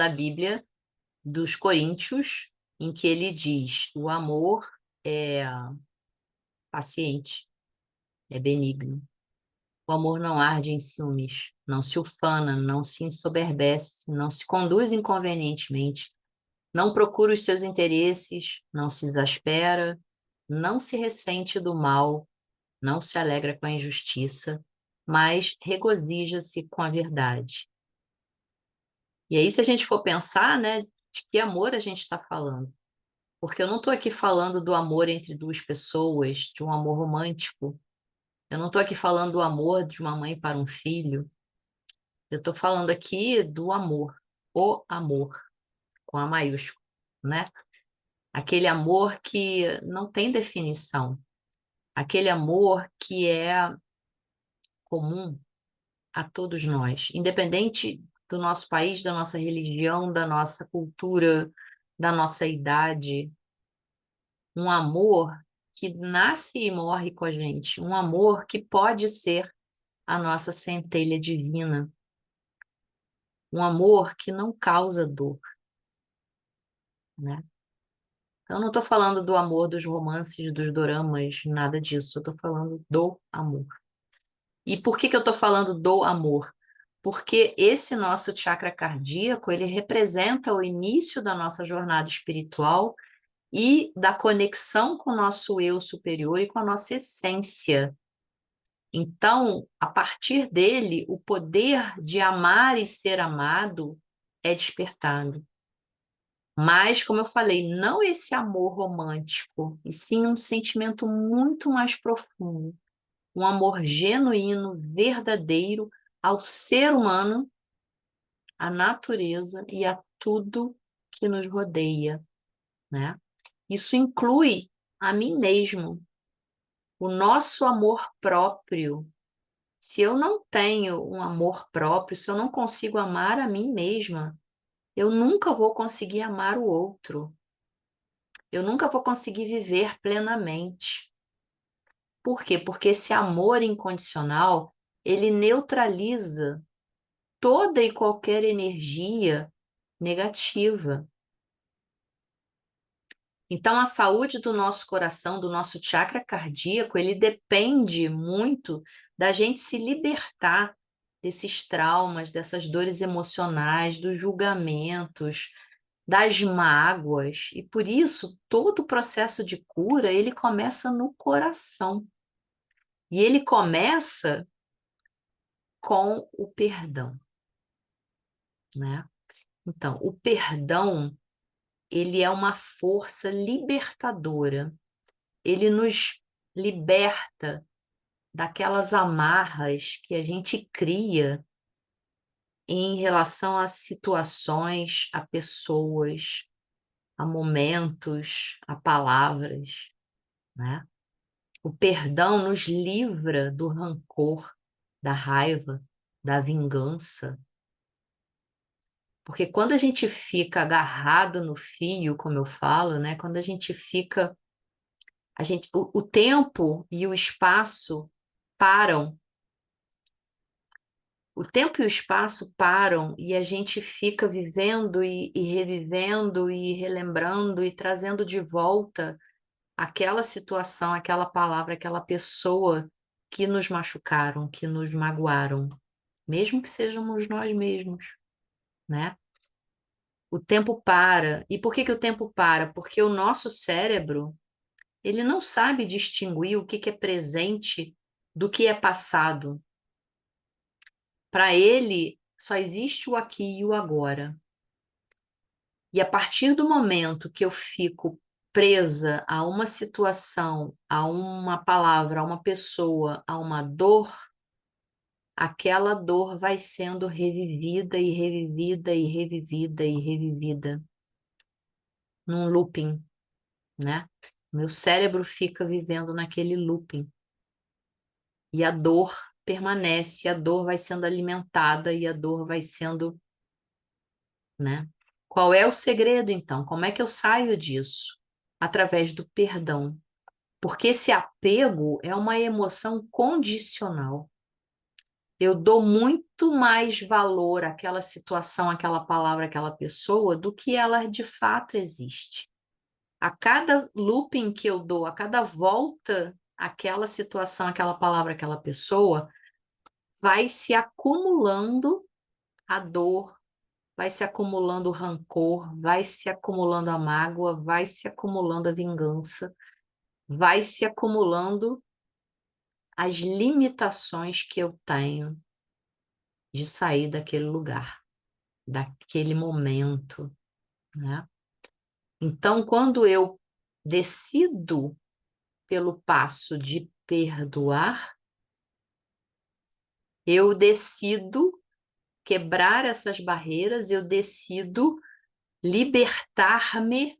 da Bíblia, dos Coríntios, em que ele diz: o amor é paciente, é benigno. O amor não arde em ciúmes, não se ufana, não se ensoberbece, não se conduz inconvenientemente, não procura os seus interesses, não se exaspera, não se ressente do mal, não se alegra com a injustiça, mas regozija-se com a verdade. E aí, se a gente for pensar, né, de que amor a gente está falando? Porque eu não estou aqui falando do amor entre duas pessoas, de um amor romântico. Eu não estou aqui falando do amor de uma mãe para um filho. Eu estou falando aqui do amor, o amor, com A maiúsculo, né? Aquele amor que não tem definição, aquele amor que é comum a todos nós, independente do nosso país, da nossa religião, da nossa cultura, da nossa idade, um amor que nasce e morre com a gente, um amor que pode ser a nossa centelha divina, um amor que não causa dor, né? Então, eu não estou falando do amor dos romances, dos doramas, nada disso. Eu estou falando do amor. E por que que eu estou falando do amor? Porque esse nosso chakra cardíaco, ele representa o início da nossa jornada espiritual e da conexão com o nosso eu superior e com a nossa essência. Então, a partir dele, o poder de amar e ser amado é despertado. Mas, como eu falei, não esse amor romântico, e sim um sentimento muito mais profundo, um amor genuíno, verdadeiro ao ser humano, à natureza e a tudo que nos rodeia, né? Isso inclui a mim mesmo, o nosso amor próprio. Se eu não tenho um amor próprio, se eu não consigo amar a mim mesma, eu nunca vou conseguir amar o outro. Eu nunca vou conseguir viver plenamente. Por quê? Porque esse amor incondicional, ele neutraliza toda e qualquer energia negativa. Então, a saúde do nosso coração, do nosso chakra cardíaco, ele depende muito da gente se libertar desses traumas, dessas dores emocionais, dos julgamentos, das mágoas. E por isso, todo o processo de cura, ele começa no coração. E ele começa com o perdão, né? Então, o perdão, ele é uma força libertadora. Ele nos liberta daquelas amarras que a gente cria em relação a situações, a pessoas, a momentos, a palavras, né? O perdão nos livra do rancor, da raiva, da vingança. Porque quando a gente fica agarrado no fio, como eu falo, né? Quando a gente fica, o tempo e o espaço param. O tempo e o espaço param e a gente fica vivendo e revivendo e relembrando e trazendo de volta aquela situação, aquela palavra, aquela pessoa que nos machucaram, que nos magoaram, mesmo que sejamos nós mesmos, né? O tempo para. E por que que o tempo para? Porque o nosso cérebro, ele não sabe distinguir o que que é presente do que é passado. Para ele, só existe o aqui e o agora. E a partir do momento que eu fico presa a uma situação, a uma palavra, a uma pessoa, a uma dor, aquela dor vai sendo revivida e revivida e revivida e revivida num looping, né? Meu cérebro fica vivendo naquele looping. E a dor permanece, a dor vai sendo alimentada e a dor vai sendo, né? Qual é o segredo, então? Como é que eu saio disso? Através do perdão. Porque esse apego é uma emoção condicional. eu dou muito mais valor àquela situação, àquela palavra, àquela pessoa, do que ela de fato existe. A cada looping que eu dou, a cada volta àquela situação, àquela palavra, àquela pessoa, vai se acumulando a dor, vai se acumulando o rancor, vai se acumulando a mágoa, vai se acumulando a vingança, vai se acumulando as limitações que eu tenho de sair daquele lugar, daquele momento, né? Então, quando eu decido pelo passo de perdoar, eu decido quebrar essas barreiras, eu decido libertar-me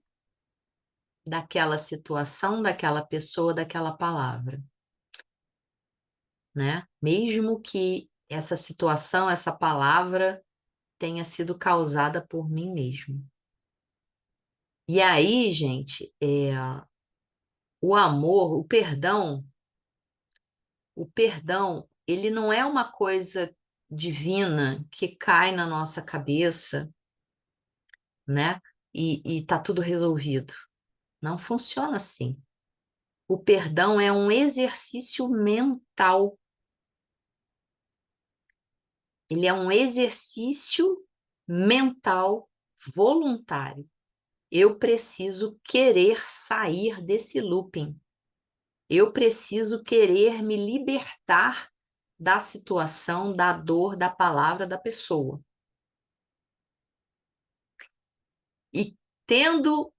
daquela situação, daquela pessoa, daquela palavra, né? Mesmo que essa situação, essa palavra tenha sido causada por mim mesmo. E aí, gente, o amor, o perdão, ele não é uma coisa divina que cai na nossa cabeça, né? E tá tudo resolvido. Não funciona assim. O perdão é um exercício mental. Ele é um exercício mental voluntário. Eu preciso querer sair desse looping. Eu preciso querer me libertar da situação, da dor, da palavra, da pessoa. E tendo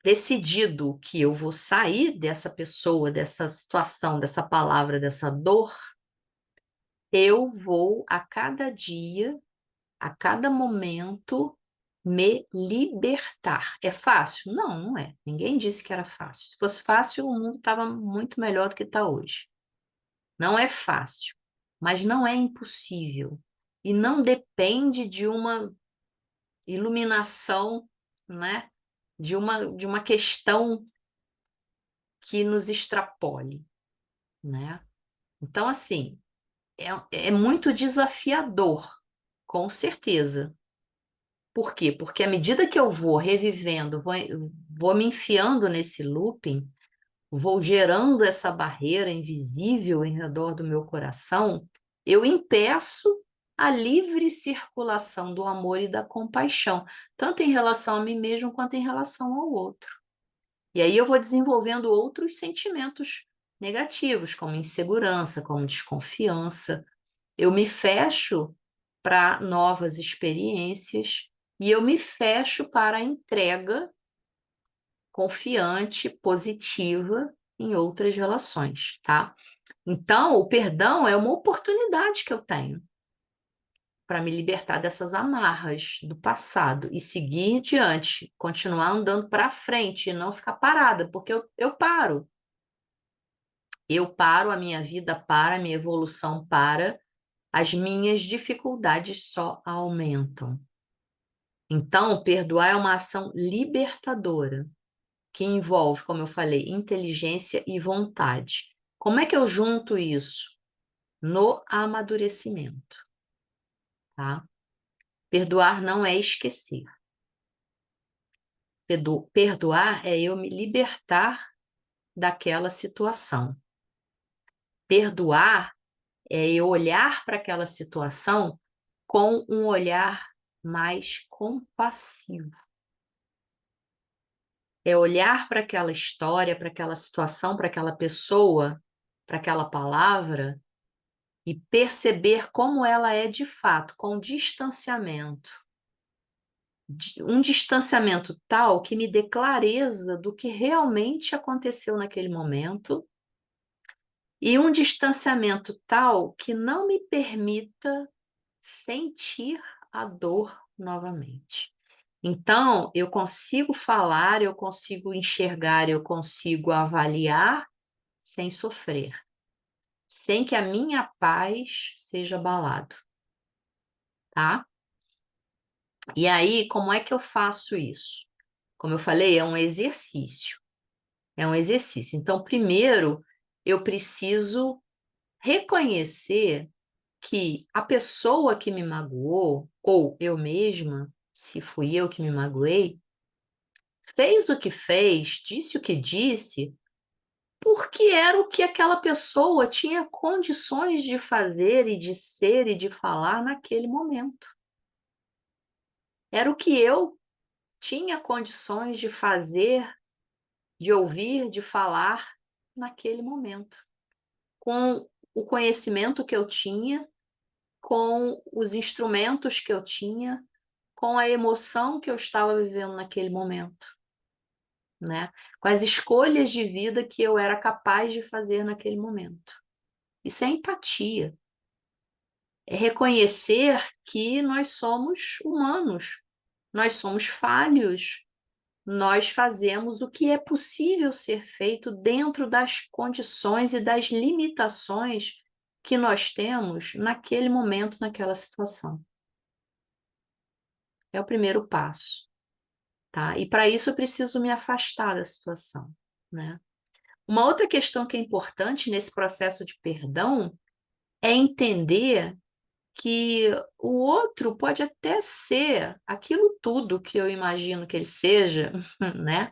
decidido que eu vou sair dessa pessoa, dessa situação, dessa palavra, dessa dor, eu vou a cada dia, a cada momento, me libertar. É fácil? Não, não é. Ninguém disse que era fácil. Se fosse fácil, o mundo estava muito melhor do que está hoje. Não é fácil, mas não é impossível. E não depende de uma iluminação, né? De uma questão que nos extrapole, né? Então, assim, é muito desafiador, com certeza. Por quê? Porque à medida que eu vou revivendo, vou me enfiando nesse looping, vou gerando essa barreira invisível em redor do meu coração, eu impeço a livre circulação do amor e da compaixão, tanto em relação a mim mesmo quanto em relação ao outro. E aí eu vou desenvolvendo outros sentimentos negativos, como insegurança, como desconfiança. Eu me fecho para novas experiências e eu me fecho para a entrega confiante, positiva em outras relações, tá? Então, o perdão é uma oportunidade que eu tenho para me libertar dessas amarras do passado e seguir adiante, continuar andando para frente e não ficar parada, porque eu paro. Eu paro, a minha vida para, a minha evolução para, as minhas dificuldades só aumentam. Então, perdoar é uma ação libertadora, que envolve, como eu falei, inteligência e vontade. Como é que eu junto isso? No amadurecimento, tá? Perdoar não é esquecer. Perdoar é eu me libertar daquela situação. Perdoar é eu olhar para aquela situação com um olhar mais compassivo. É olhar para aquela história, para aquela situação, para aquela pessoa, para aquela palavra e perceber como ela é de fato, com distanciamento. Um distanciamento tal que me dê clareza do que realmente aconteceu naquele momento e um distanciamento tal que não me permita sentir a dor novamente. Então, eu consigo falar, eu consigo enxergar, eu consigo avaliar sem sofrer, sem que a minha paz seja abalada, tá? E aí, como é que eu faço isso? Como eu falei, é um exercício. É um exercício. Então, primeiro, eu preciso reconhecer que a pessoa que me magoou, ou eu mesma, se fui eu que me magoei, fez o que fez, disse o que disse, porque era o que aquela pessoa tinha condições de fazer e de ser e de falar naquele momento. Era o que eu tinha condições de fazer, de ouvir, de falar naquele momento, com o conhecimento que eu tinha, com os instrumentos que eu tinha, com a emoção que eu estava vivendo naquele momento, né? Com as escolhas de vida que eu era capaz de fazer naquele momento. Isso é empatia. É reconhecer que nós somos humanos, nós somos falhos, nós fazemos o que é possível ser feito dentro das condições e das limitações que nós temos naquele momento, naquela situação. É o primeiro passo, tá? E para isso eu preciso me afastar da situação, né? Uma outra questão que é importante nesse processo de perdão é entender que o outro pode até ser aquilo tudo que eu imagino que ele seja, né?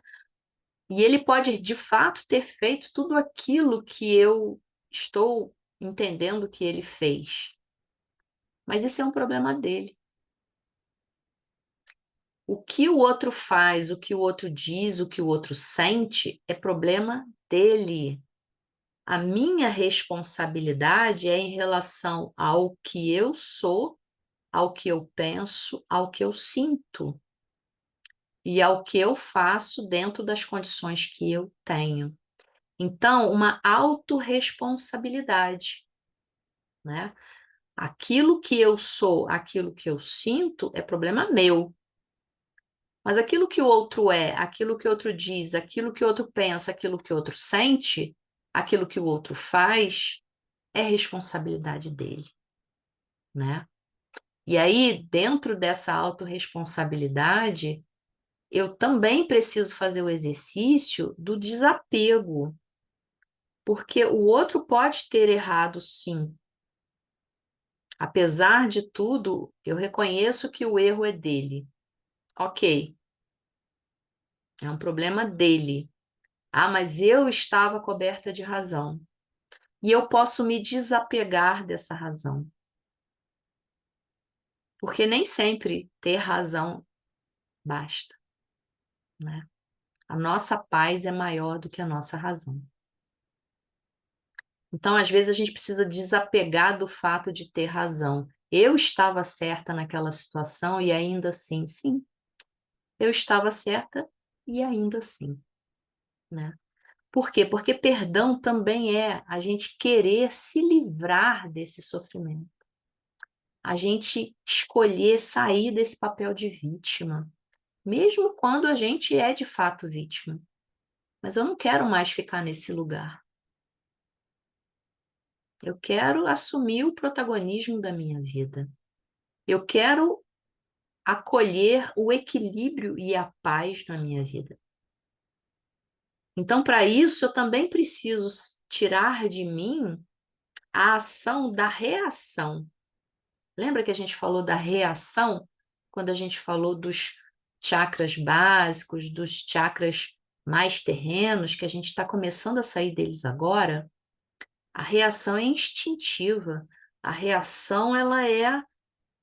E ele pode, de fato, ter feito tudo aquilo que eu estou entendendo que ele fez. Mas isso é um problema dele. O que o outro faz, o que o outro diz, o que o outro sente, é problema dele. A minha responsabilidade é em relação ao que eu sou, ao que eu penso, ao que eu sinto e ao que eu faço dentro das condições que eu tenho. Então, uma autorresponsabilidade, né? Aquilo que eu sou, aquilo que eu sinto é problema meu. Mas aquilo que o outro é, aquilo que o outro diz, aquilo que o outro pensa, aquilo que o outro sente, aquilo que o outro faz, é responsabilidade dele, né? E aí, dentro dessa autorresponsabilidade, eu também preciso fazer o exercício do desapego, porque o outro pode ter errado, sim. Apesar de tudo, eu reconheço que o erro é dele. Ok, é um problema dele. Ah, mas eu estava coberta de razão. E eu posso me desapegar dessa razão. Porque nem sempre ter razão basta, né? A nossa paz é maior do que a nossa razão. Então, às vezes, a gente precisa desapegar do fato de ter razão. Eu estava certa naquela situação e ainda assim, sim, eu estava certa e ainda assim, né? Por quê? Porque perdão também é a gente querer se livrar desse sofrimento. A gente escolher sair desse papel de vítima, mesmo quando a gente é de fato vítima. Mas eu não quero mais ficar nesse lugar. Eu quero assumir o protagonismo da minha vida. Eu quero acolher o equilíbrio e a paz na minha vida. Então, para isso, eu também preciso tirar de mim a ação da reação. Lembra que a gente falou da reação quando a gente falou dos chakras básicos, dos chakras mais terrenos, que a gente está começando a sair deles agora? A reação é instintiva, a reação ela é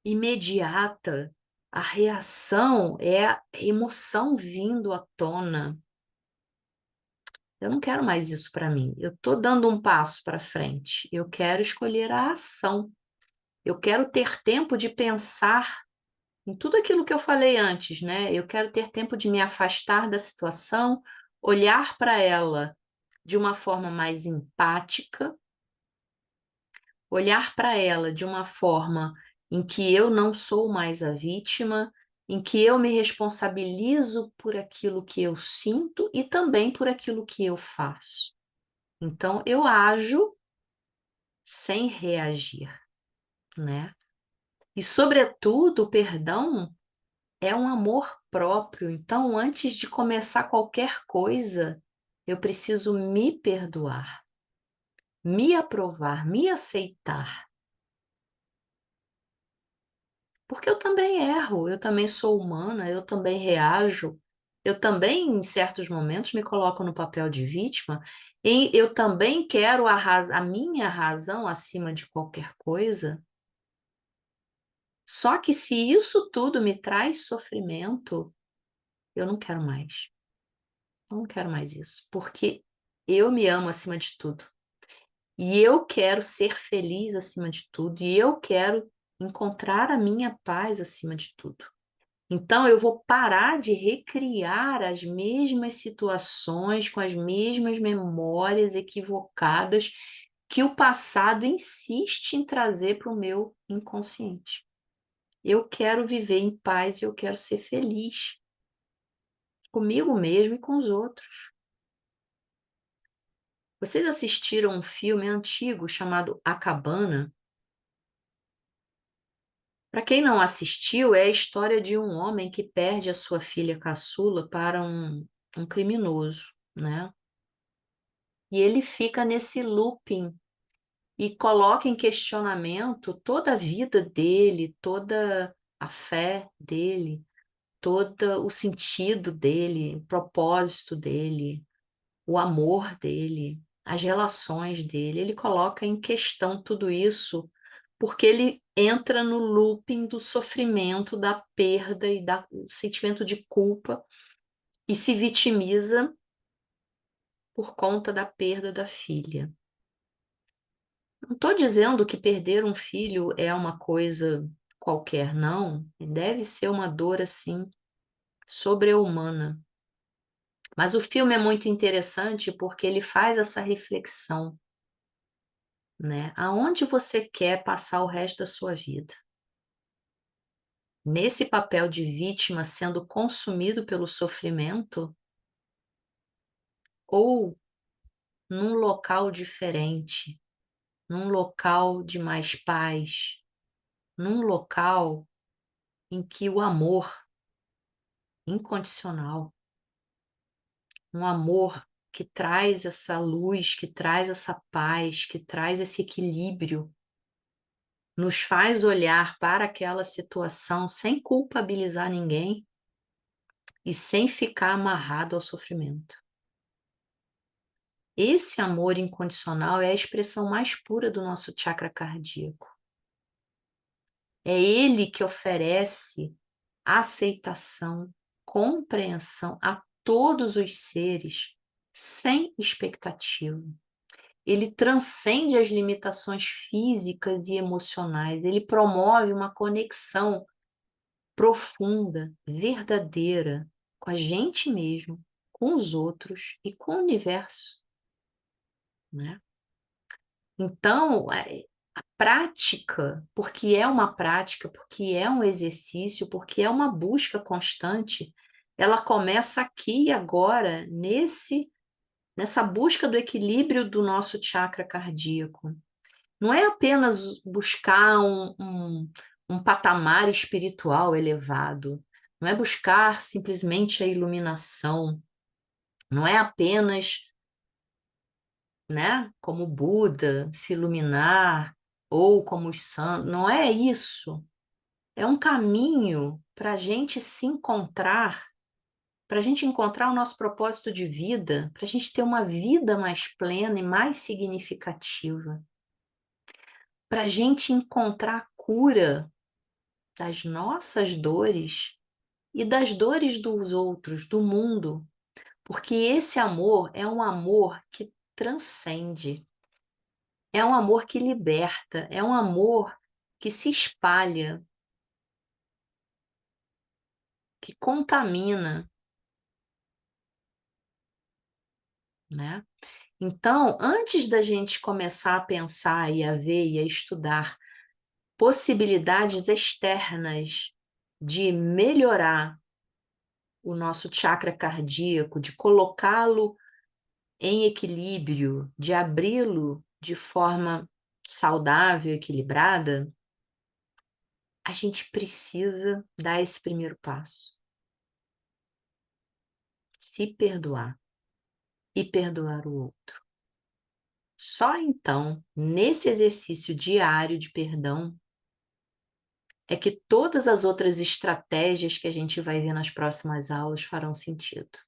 imediata, a reação é a emoção vindo à tona. Eu não quero mais isso para mim. Eu estou dando um passo para frente. Eu quero escolher a ação. Eu quero ter tempo de pensar em tudo aquilo que eu falei antes, né? Eu quero ter tempo de me afastar da situação, olhar para ela de uma forma mais empática, olhar para ela de uma forma em que eu não sou mais a vítima, em que eu me responsabilizo por aquilo que eu sinto e também por aquilo que eu faço. Então, eu ajo sem reagir, né? E, sobretudo, o perdão é um amor próprio. Então, antes de começar qualquer coisa, eu preciso me perdoar, me aprovar, me aceitar. Porque eu também erro, eu também sou humana, eu também reajo, eu também, em certos momentos, me coloco no papel de vítima, e eu também quero a minha razão acima de qualquer coisa. Só que se isso tudo me traz sofrimento, eu não quero mais. Eu não quero mais isso, porque eu me amo acima de tudo. E eu quero ser feliz acima de tudo, e eu quero encontrar a minha paz acima de tudo. Então, eu vou parar de recriar as mesmas situações, com as mesmas memórias equivocadas que o passado insiste em trazer para o meu inconsciente. Eu quero viver em paz e eu quero ser feliz comigo mesmo e com os outros. Vocês assistiram um filme antigo chamado A Cabana? Para quem não assistiu, é a história de um homem que perde a sua filha caçula para um criminoso, né? E ele fica nesse looping e coloca em questionamento toda a vida dele, toda a fé dele, todo o sentido dele, o propósito dele, o amor dele, as relações dele. Ele coloca em questão tudo isso porque ele entra no looping do sofrimento, da perda e do sentimento de culpa e se vitimiza por conta da perda da filha. Não estou dizendo que perder um filho é uma coisa qualquer, não. Deve ser uma dor assim sobre-humana. Mas o filme é muito interessante porque ele faz essa reflexão, né? Aonde você quer passar o resto da sua vida? Nesse papel de vítima sendo consumido pelo sofrimento ou num local diferente, num local de mais paz, num local em que o amor incondicional, um amor que traz essa luz, que traz essa paz, que traz esse equilíbrio, nos faz olhar para aquela situação sem culpabilizar ninguém e sem ficar amarrado ao sofrimento. Esse amor incondicional é a expressão mais pura do nosso chakra cardíaco. É ele que oferece aceitação, compreensão a todos os seres sem expectativa. Ele transcende as limitações físicas e emocionais, ele promove uma conexão profunda, verdadeira, com a gente mesmo, com os outros e com o universo, né? Então, a prática, porque é uma prática, porque é um exercício, porque é uma busca constante, ela começa aqui e agora, nessa busca do equilíbrio do nosso chakra cardíaco. Não é apenas buscar um patamar espiritual elevado, não é buscar simplesmente a iluminação, não é apenas, né, como Buda, se iluminar, ou como os santos, não é isso. É um caminho para a gente se encontrar, para a gente encontrar o nosso propósito de vida, para a gente ter uma vida mais plena e mais significativa, para a gente encontrar a cura das nossas dores e das dores dos outros, do mundo, porque esse amor é um amor que transcende, é um amor que liberta, é um amor que se espalha, que contamina, né? Então, antes da gente começar a pensar e a ver e a estudar possibilidades externas de melhorar o nosso chakra cardíaco, de colocá-lo em equilíbrio, de abri-lo de forma saudável, equilibrada, a gente precisa dar esse primeiro passo. Se perdoar e perdoar o outro. Só então, nesse exercício diário de perdão, é que todas as outras estratégias que a gente vai ver nas próximas aulas farão sentido.